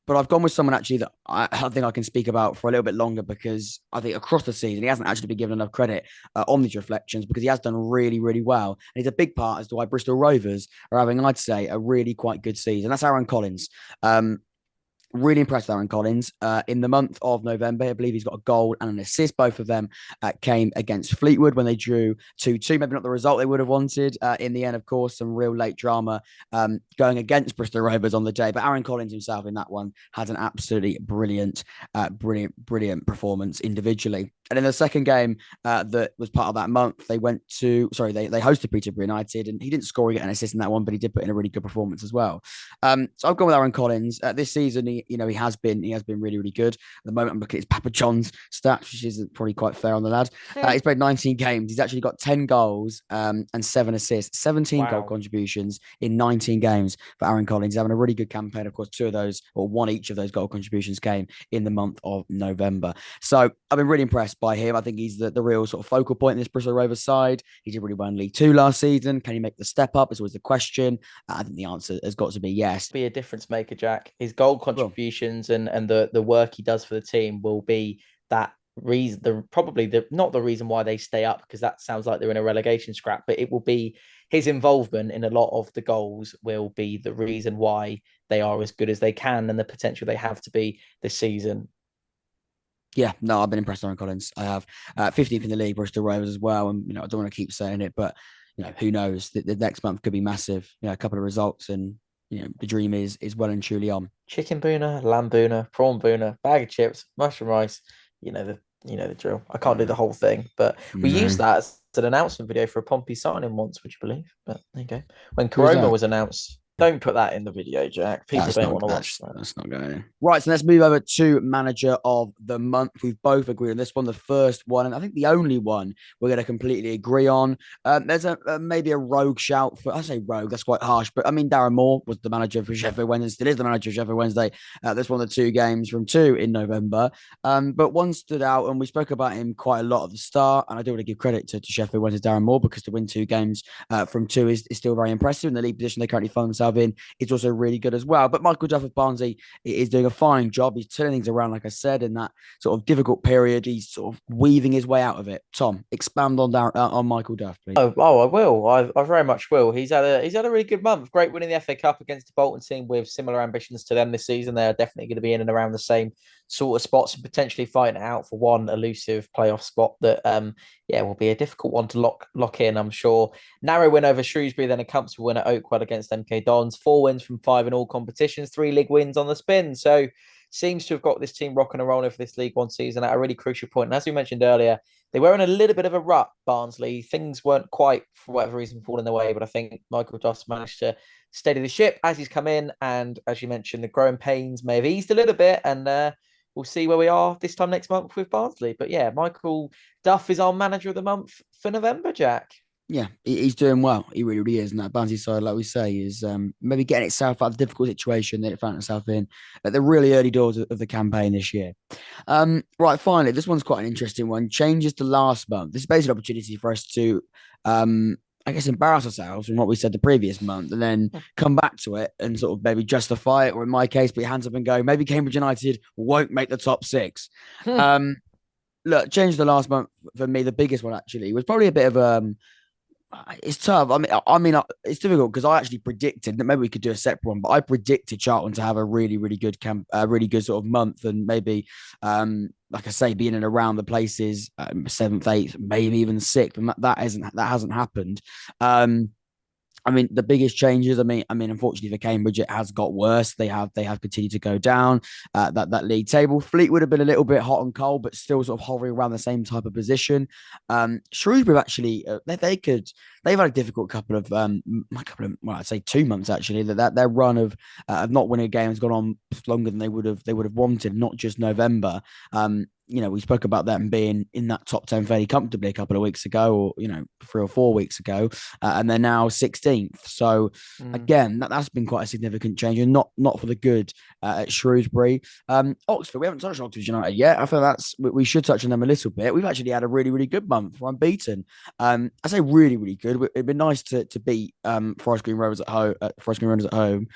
But I've gone with someone actually that I think I can speak about for a little bit longer because I think across the season he hasn't actually been given enough credit on these reflections because he has done really, really well. And he's a big part as to why Bristol Rovers are having, I'd say, a really quite good season. That's Aaron Collins. Really impressed with Aaron Collins. In the month of November, I believe he's got a goal and an assist. Both of them came against Fleetwood when they drew 2-2. Maybe not the result they would have wanted. In the end, of course, some real late drama going against Bristol Rovers on the day. But Aaron Collins himself in that one had an absolutely brilliant performance individually. And in the second game that was part of that month, they hosted Peterborough United, and he didn't score or get an assist in that one, but he did put in a really good performance as well. So I've gone with Aaron Collins. This season, he has been really, really good. At the moment, I'm looking at his Papa John's stats, which is probably quite fair on the lad. He's played 19 games. He's actually got 10 goals and 7 assists, 17 goal contributions in 19 games for Aaron Collins. He's having a really good campaign. Of course, two of those, or one each of those goal contributions came in the month of November. So I've been really impressed by him. I think he's the real sort of focal point in this Bristol Rovers side. He did really well in League Two last season. Can he make the step up? It's always the question. I think the answer has got to be yes. Be a difference maker, Jack. His goal contributions and the work he does for the team will be that reason. Not the reason why they stay up, because that sounds like they're in a relegation scrap, but it will be his involvement in a lot of the goals will be the reason why they are as good as they can and the potential they have to be this season. Yeah, no, I've been impressed with Aaron Collins. I have 15th in the league, Bristol Rovers as well. And, I don't want to keep saying it, but, who knows? The next month could be massive. A couple of results and, the dream is well and truly on. Chicken booner, lamb booner, prawn booner, bag of chips, mushroom rice. The drill. I can't do the whole thing, but we used that as an announcement video for a Pompey signing once, would you believe? But there you go. When Corona was announced. Don't put that in the video, Jack. People don't want to watch that. That's not going in. Right, so let's move over to Manager of the Month. We've both agreed on this one, the first one, and I think the only one we're going to completely agree on. There's maybe a rogue shout for, I say rogue, that's quite harsh, but I mean, Darren Moore was the manager for Sheffield Wednesday, still is the manager of Sheffield Wednesday. This one of the 2 games from 2 in November. But one stood out, and we spoke about him quite a lot at the start, and I do want to give credit to Sheffield Wednesday, Darren Moore, because to win 2 games from 2 is still very impressive in the league position they currently find themselves in. It's also really good as well. But Micheal Duff of Barnsley is doing a fine job. He's turning things around, like I said, in that sort of difficult period. He's sort of weaving his way out of it. Tom, expand on Micheal Duff, please. I will. I very much will. He's had a really good month. Great winning the FA Cup against the Bolton team with similar ambitions to them this season. They're definitely going to be in and around the same sort of spots and potentially fighting out for one elusive playoff spot that will be a difficult one to lock in, I'm sure. Narrow win over Shrewsbury, then a comfortable win at Oakwell against MK Dons. 4 wins from 5 in all competitions, 3 league wins on the spin. So seems to have got this team rocking and rolling for this League One season at a really crucial point. And as we mentioned earlier, they were in a little bit of a rut, Barnsley. Things weren't quite, for whatever reason, falling their way, but I think Micheal Duff's managed to steady the ship as he's come in. And as you mentioned, the growing pains may have eased a little bit, and we'll see where we are this time next month with Barnsley. But yeah, Micheal Duff is our manager of the month for November, Jack. Yeah, he's doing well. He really, really is. And that Barnsley side, like we say, is maybe getting itself out of the difficult situation that it found itself in at the really early doors of the campaign this year. Right, finally, this one's quite an interesting one. Changes to last month. This is basically an opportunity for us to, I guess, embarrass ourselves from what we said the previous month and then come back to it and sort of maybe justify it, or in my case, put your hands up and go, maybe Cambridge United won't make the top 6. Look, change the last month for me, the biggest one actually was probably a bit of it's tough. I mean, it's difficult because I actually predicted that maybe we could do a separate one, but I predicted Charlton to have a really, really good really good sort of month, and maybe, like I say, being in and around the places 7th, 8th, maybe even 6th, and that hasn't happened. I mean, the biggest changes. I mean, unfortunately for Cambridge, it has got worse. They have continued to go down that league table. Fleetwood have been a little bit hot and cold, but still sort of hovering around the same type of position. Shrewsbury actually, they've had a difficult couple of I'd say 2 months actually. That their run of not winning a game has gone on longer than they would have wanted. Not just November. we spoke about them being in that top 10 fairly comfortably a couple of weeks ago, or 3 or 4 weeks ago, and they're now 16th. So again, that's been quite a significant change, and not for the good at Shrewsbury. Oxford, we haven't touched Oxford United yet. I feel we should touch on them a little bit. We've actually had a really, really good month. We're unbeaten. I say really, really good. It'd been nice to beat Forest Green Rovers at home.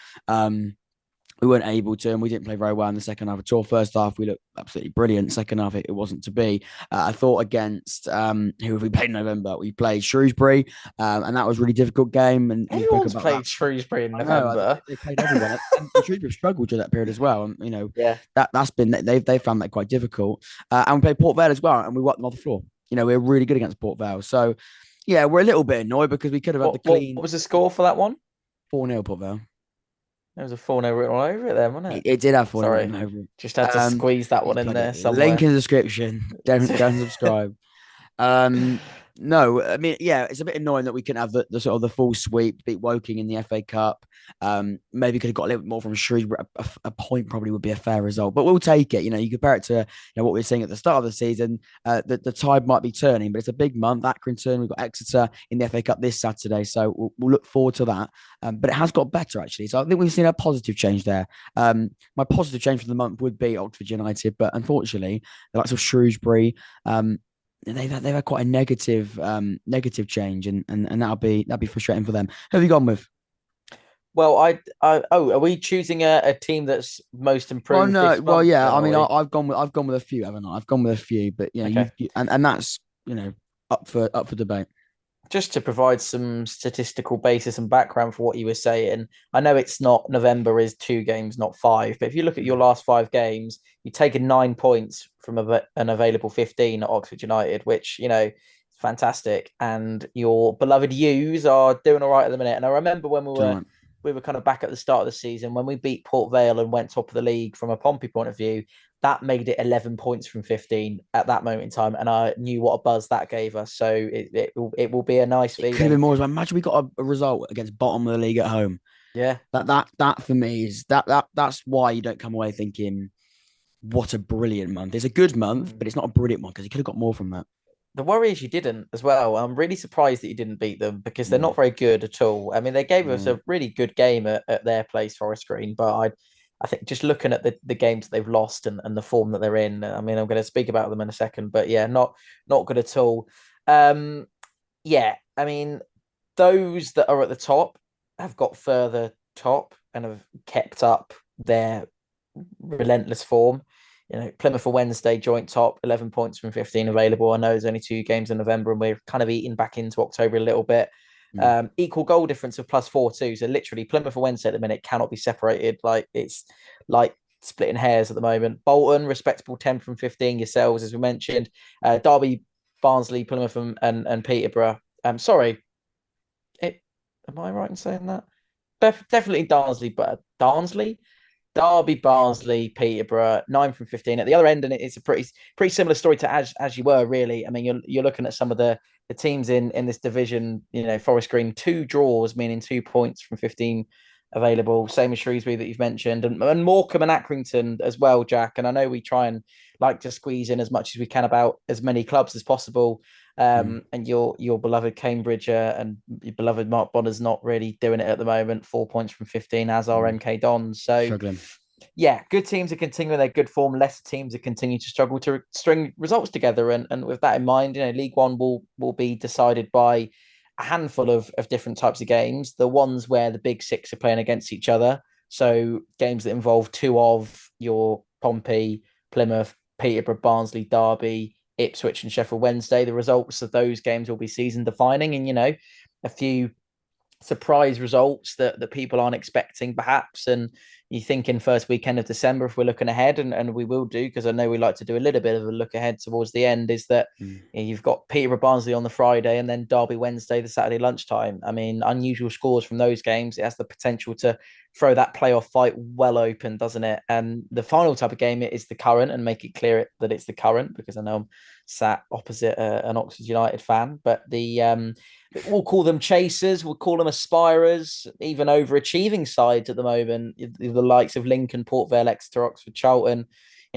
We weren't able to, and we didn't play very well in the second half at all. First half, we looked absolutely brilliant. Second half, it wasn't to be. I thought against who have we played in November? We played Shrewsbury, and that was a really difficult game. And everyone's played Shrewsbury in November. They played everyone, and Shrewsbury struggled during that period as well. And yeah, that's been they've found that quite difficult. And we played Port Vale as well, and we wiped them off the floor. We're really good against Port Vale. So yeah, we're a little bit annoyed because we could have had the clean. What was the score for that one? 4-0 Port Vale. There was a 4-0 written all over it then, wasn't it? It did have 4-0 Sorry, written over it. Just had to squeeze that one in there somewhere. Link in the description. Don't subscribe. No, I mean, yeah, it's a bit annoying that we couldn't have the sort of the full sweep, beat Woking in the FA Cup. Maybe could have got a little bit more from Shrewsbury. A point probably would be a fair result, but we'll take it. You compare it to what we were seeing at the start of the season. The tide might be turning, but it's a big month. Accrington, we've got Exeter in the FA Cup this Saturday, so we'll look forward to that. But it has got better actually, so I think we've seen a positive change there. My positive change for the month would be Oxford United, but unfortunately, the likes of Shrewsbury. They've had quite a negative change, and that'll be frustrating for them. Who have you gone with? Well, are we choosing a team that's most improved? Yeah. I mean, I've gone with a few, haven't I? I've gone with a few, but okay. and that's up for debate. Just to provide some statistical basis and background for what you were saying, I know it's not November is 2 games, not 5, but if you look at your last 5 games, you've taken 9 points from an available 15 at Oxford United, which, is fantastic. And your beloved U's are doing all right at the minute. And I remember when we were kind of back at the start of the season, when we beat Port Vale and went top of the league from a Pompey point of view, that made it 11 points from 15 at that moment in time. And I knew what a buzz that gave us. So it will be a nice feeling. It could have been more as well. Imagine we got a result against bottom of the league at home. Yeah. That for me is that's why you don't come away thinking, what a brilliant month. It's a good month, but it's not a brilliant one because you could have got more from that. The worry is you didn't as well. I'm really surprised that you didn't beat them because they're not very good at all. I mean, they gave us a really good game at their place, Forest Green, but I think just looking at the games that they've lost and the form that they're in, I mean, I'm going to speak about them in a second, but yeah, not good at all. Yeah, I mean, those that are at the top have got further top and have kept up their relentless form. Plymouth for Wednesday, joint top, 11 points from 15 available. I know there's only 2 games in November and we're kind of eating back into October a little bit. Equal goal difference of +4-2. So literally Plymouth for Wednesday at the minute cannot be separated. Like it's like splitting hairs at the moment. Bolton, respectable 10 from 15 yourselves, as we mentioned. Derby, Barnsley, Plymouth and Peterborough. Sorry. Am I right in saying that? Definitely Darnsley, but Darnsley? Derby, Barnsley, Peterborough, 9 from 15 at the other end, and it's a pretty similar story to as you were really. I mean, you're looking at some of the teams in this division. Forest Green 2 draws, meaning 2 points from 15 available. Same as Shrewsbury that you've mentioned, and Morecambe and Accrington as well, Jack. And I know we try and like to squeeze in as much as we can about as many clubs as possible. And your beloved Cambridge and your beloved Mark Bonner's not really doing it at the moment. 4 points from 15, as are MK Dons. So struggling. Yeah, good teams are continuing their good form. Lesser teams are continuing to struggle to string results together. And with that in mind, League One will be decided by a handful of different types of games. The ones where the big 6 are playing against each other. So games that involve 2 of your Pompey, Plymouth, Peterborough, Barnsley, Derby, Ipswich and Sheffield Wednesday. The results of those games will be season defining, and a few surprise results that people aren't expecting perhaps. And you think in first weekend of December, if we're looking ahead, and we will do, because I know we like to do a little bit of a look ahead towards the end, is that you've got Peterborough, Barnsley on the Friday and then Derby Wednesday, the Saturday lunchtime. I mean, unusual scores from those games. It has the potential to throw that playoff fight well open, doesn't it? And the final type of game is the current, and make it clear that it's the current, because I know I'm sat opposite an Oxford United fan, but we'll call them chasers, we'll call them aspirers, even overachieving sides at the moment, the likes of Lincoln, Port Vale, Exeter, Oxford, Charlton.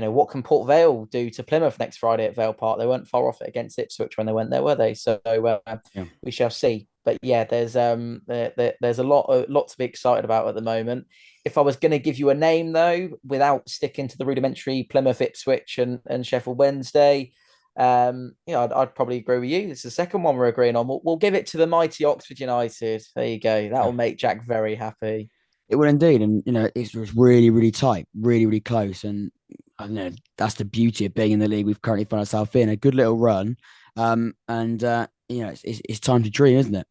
what can Port Vale do to Plymouth next Friday at Vale Park? They weren't far off it against Ipswich when they went there, were they? So Yeah. we shall see. But yeah, there's there's a lot to be excited about at the moment. If I was going to give you a name though, without sticking to the rudimentary Plymouth, Ipswich, and Sheffield Wednesday, I'd probably agree with you. It's the second one we're agreeing on. We'll give it to the mighty Oxford United. There you go. That'll make Jack very happy. It will indeed, and it's really, really tight, really, really close, and I don't know that's the beauty of being in the league we've currently found ourselves in. A good little run, and it's time to dream, isn't it?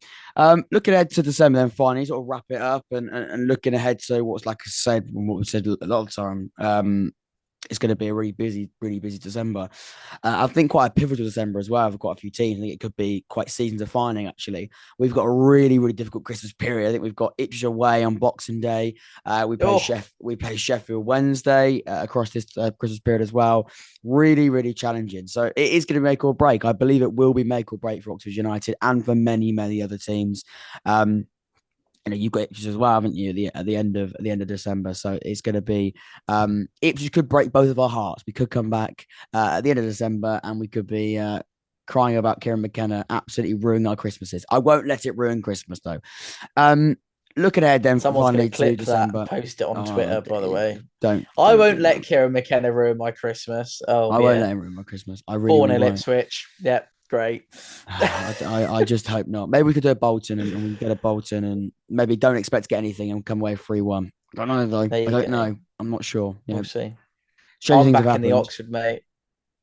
Looking ahead to December, then finally sort of wrap it up, and looking ahead to what's like I said, what we said a lot of time. It's going to be a really busy December. I think quite a pivotal December as well. I've got a few teams. I think it could be quite season defining. Actually, we've got a really difficult Christmas period. I think we've got Ipswich away on Boxing Day. We play Sheffield Wednesday across this Christmas period as well. Really challenging. So it is going to make or break. I believe it will be make or break for Oxford United and for many other teams. You've got Ipswich as well, haven't you? At the end of December, so it's going to be Ipswich could break both of our hearts. We could come back at the end of December, and we could be crying about Kieran McKenna absolutely ruining our Christmases. I won't let it ruin Christmas though. Looking ahead, then Someone's finally going to clip to December. that, post it on Twitter. By the way, I won't let Kieran McKenna ruin my Christmas. Oh, I won't let him ruin my Christmas. I really 4-0 won't. Ipswich. Yep. Great. I just hope not. Maybe we could do a Bolton and we get a Bolton and maybe don't expect to get anything and come away 3-1. I don't know though. I don't know. I'm not sure. We'll see. I'm back in the Oxford, mate.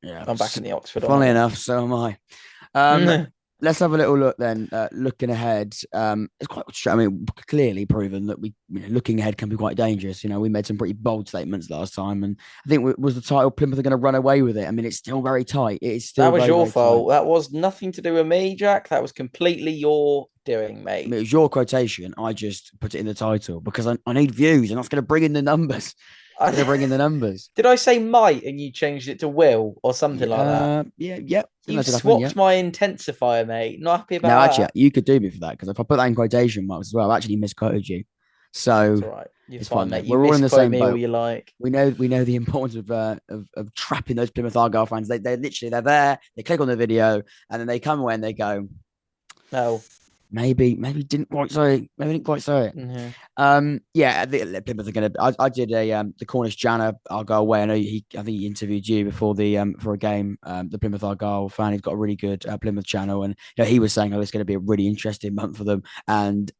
Yeah, I'm back in the Oxford. Funnily enough, so am I. Let's have a little look then. Looking ahead, it's quite. I mean, clearly proven that looking ahead can be quite dangerous. We made some pretty bold statements last time, and I think was the title Plymouth are going to run away with it. I mean, it's still very tight. It is still. That was very, your very fault. tight. That was nothing to do with me, Jack. That was completely your doing, mate. I mean, it was your quotation. I just put it in the title because I need views, and that's going to bring in the numbers. Going to bring in the numbers. Did I say might and you changed it to will or something like that? Yeah. You swapped my intensifier, mate. Not happy about that. Actually, you could do me for that because if I put that in quotation marks as well, I've actually misquoted you. So that's all right. It's fine, mate. We're all in the same boat. All you like. We know the importance of trapping those Plymouth Argyle fans. They're there. They click on the video and then they come away and they go, no. Maybe didn't quite say it. Maybe didn't quite say it. Mm-hmm. Yeah, Plymouth are gonna. I did the Cornish Janner. I'll go away. I think he interviewed you before for a game. The Plymouth Argyle fan. He's got a really good Plymouth channel, and he was saying, it's going to be a really interesting month for them. And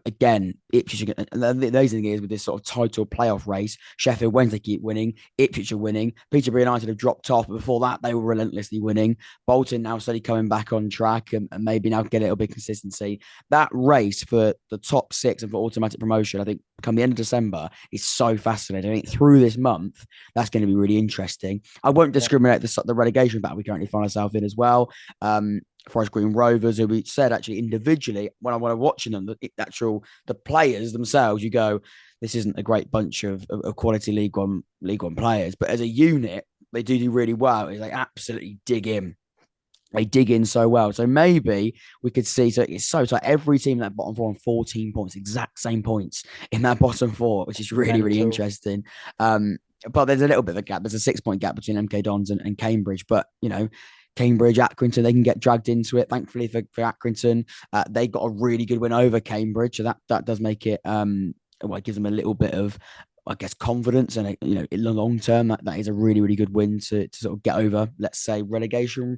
again, Ipswich. And the amazing thing is with this sort of title playoff race, Sheffield Wednesday keep winning. Ipswich are winning. Peterborough United have dropped off, but before that they were relentlessly winning. Bolton now slowly coming back on track, and maybe now get a little bit of consistency. That race for the top 6 and for automatic promotion, I think, come the end of December is so fascinating. I think through this month, that's going to be really interesting. I won't discriminate the relegation battle we currently find ourselves in as well. Forest Green Rovers, who we said actually individually, when I was watching them, the players themselves, you go, this isn't a great bunch of quality League One players, but as a unit, they do really well. They absolutely dig in. They dig in so well. So maybe we could see, so it's so tight. Every team in that bottom 4 on 14 points, exact same points in that bottom 4, which is really interesting. But there's a little bit of a gap. There's a 6-point gap between MK Dons and Cambridge. But, Cambridge, Accrington, they can get dragged into it. Thankfully for Accrington, they got a really good win over Cambridge. So that does make it, it gives them a little bit of, I guess, confidence. And, in the long term, that is a really good win to sort of get over, let's say, relegation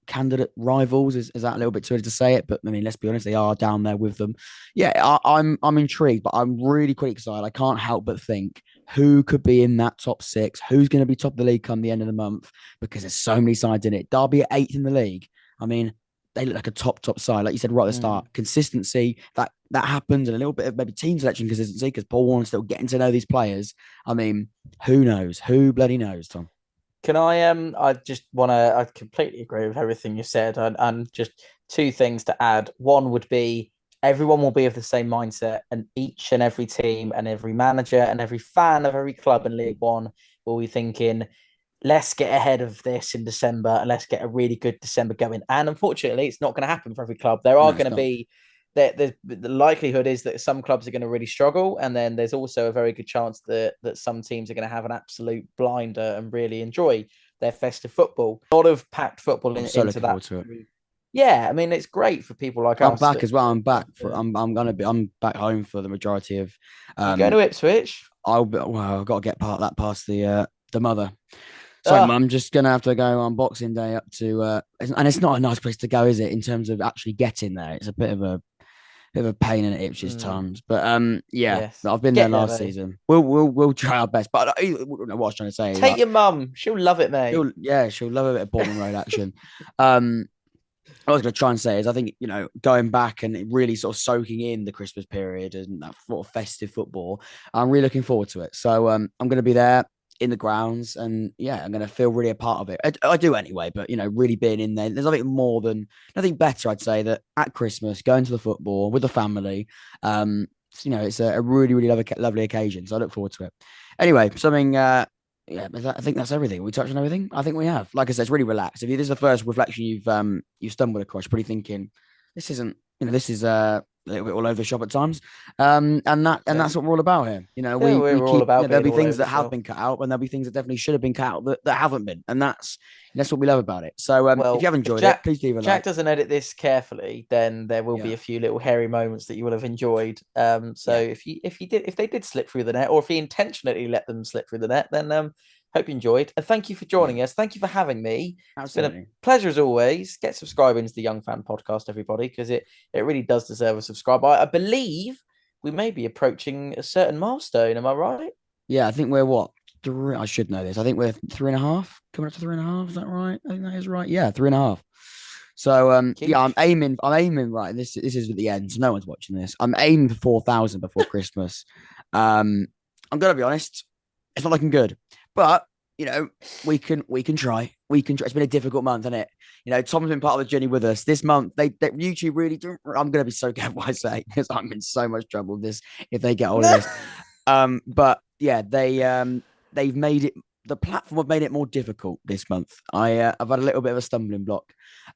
candidate rivals. Is that a little bit too early to say it? But I mean, let's be honest, they are down there with them. Yeah, I'm intrigued, but I'm really quite excited. I can't help but think who could be in that top 6, who's going to be top of the league come the end of the month, because there's so many sides in it. Derby at 8th in the league. I mean, they look like a top side, like you said right at the start. Consistency that happens, and a little bit of maybe team selection consistency because Paul Warner's still getting to know these players. I mean, who knows? Who bloody knows, Tom? Can I just want to, I completely agree with everything you said, and just 2 things to add. One would be everyone will be of the same mindset, and each and every team and every manager and every fan of every club in League One will be thinking, let's get ahead of this in December and let's get a really good December going. And unfortunately, it's not going to happen for every club. There are going to be the likelihood is that some clubs are going to really struggle, and then there's also a very good chance that some teams are going to have an absolute blinder and really enjoy their festive football. A lot of packed football I'm so into looking forward that. to it. Yeah, I mean it's great for people like I'm us back that as well. I'm back for. I'm back home for the majority of. you going to Ipswich. I've got to get that past the mother. So, Ah, Mum, just gonna have to go on Boxing Day up to, and it's not a nice place to go, is it? In terms of actually getting there, it's a bit of a pain in Ipswich times. But yeah, yes, I've been there get there last though. season. We'll try our best. But what I was trying to say is Take like, your mum; she'll love it, mate. she'll love a bit of Portman Road action. Um, I was going to try and say is I think, going back and really sort of soaking in the Christmas period and that sort of festive football, I'm really looking forward to it. So I'm going to be there in the grounds and yeah, I'm going to feel really a part of it. I do anyway, but really being in there, there's nothing better, I'd say, that at Christmas, going to the football with the family, it's a really, really lovely occasion. So I look forward to it. Anyway, yeah, I think that's everything. We touched on everything. I think we have. Like I said, it's really relaxed. If this is the first reflection you've stumbled across, you're probably thinking this isn't. This is a little bit all over the shop at times. That's what we're all about here. Yeah, We we're all keep. about There'll being be all things over the that have shop. been cut out, and there'll be things that definitely should have been cut out that haven't been, and that's what we love about it. So if you Well, have if enjoyed it, Jack please leave a Jack like. doesn't edit this carefully, then there will be Yeah, a few little hairy moments that you will have enjoyed. So yeah, if they did slip through the net, or if he intentionally let them slip through the net, then hope you enjoyed. And thank you for yeah. joining us. Thank you for having me. It's been a Absolutely. pleasure as always. Get subscribing to the Young Fan Podcast, everybody, because it really does deserve a subscribe. I believe we may be approaching a certain milestone. Am I right? Yeah, I think we're what? Three. I should know this. I think we're 3.5, coming up to 3.5. Is that right? I think that is right. Yeah, 3.5. So yeah, I'm Huge. aiming. I'm aiming right. This is at the end, so no one's watching this. I'm aiming for 4,000 before Christmas. I'm gonna be honest. It's not looking good, but we can try. We can try. It's been a difficult month, hasn't it? Tom's been part of the journey with us this month. They YouTube really do. I'm gonna be so careful what I say because I'm in so much trouble with this if they get hold of this. But yeah, they've made it. The platform have made it more difficult this month. I've had a little bit of a stumbling block,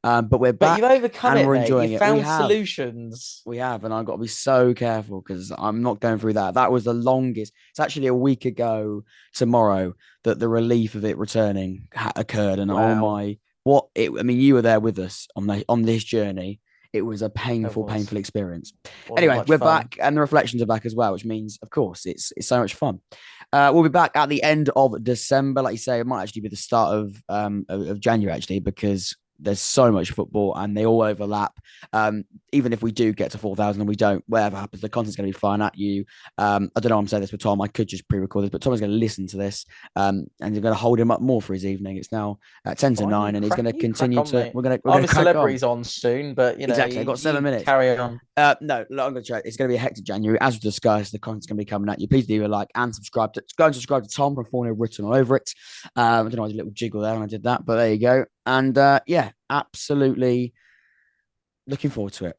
but we're But back you've overcome and it, we're mate. enjoying You've it. We found have, solutions. we have, and I've got to be so careful because I'm not going through that. That was the longest. It's actually a week ago tomorrow that the relief of it returning occurred, and oh Wow. my, what it. I mean, you were there with us on this journey. It was a It painful was. experience. Wasn't Anyway, much we're fun. back and the reflections are back as well, which means, of course, it's so much fun. We'll be back at the end of December, like you say. It might actually be the start of January actually, because there's so much football and they all overlap. Even if we do get to 4,000 and we don't, whatever happens, the content's going to be fine at you. I don't know. I'm saying this with Tom. I could just pre-record this, but Tom is going to listen to this, and you're going to hold him up more for his evening. It's now at 10 to Fine, 9, and he's going to you crack continue on, to. mate. We're going to Obviously, crack on. celebrities on soon, but Exactly. I've got you 7 minutes. carry on. No, I'm going to check. It's going to be a hectic January. As we discussed, the content's going to be coming at you. Please leave a like and subscribe go and subscribe to Tom from 4 written all over it. I don't know, I did a little jiggle there when I did that, but there you go. And yeah, absolutely looking forward to it.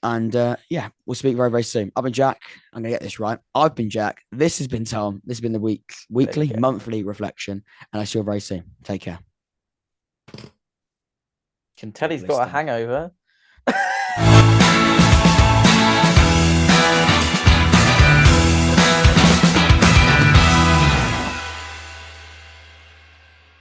And yeah, we'll speak very, very soon. I've been Jack. I'm going to get this right. I've been Jack. This has been Tom. This has been the weekly, monthly reflection. And I see you very soon. Take care. Can tell he's got a hangover.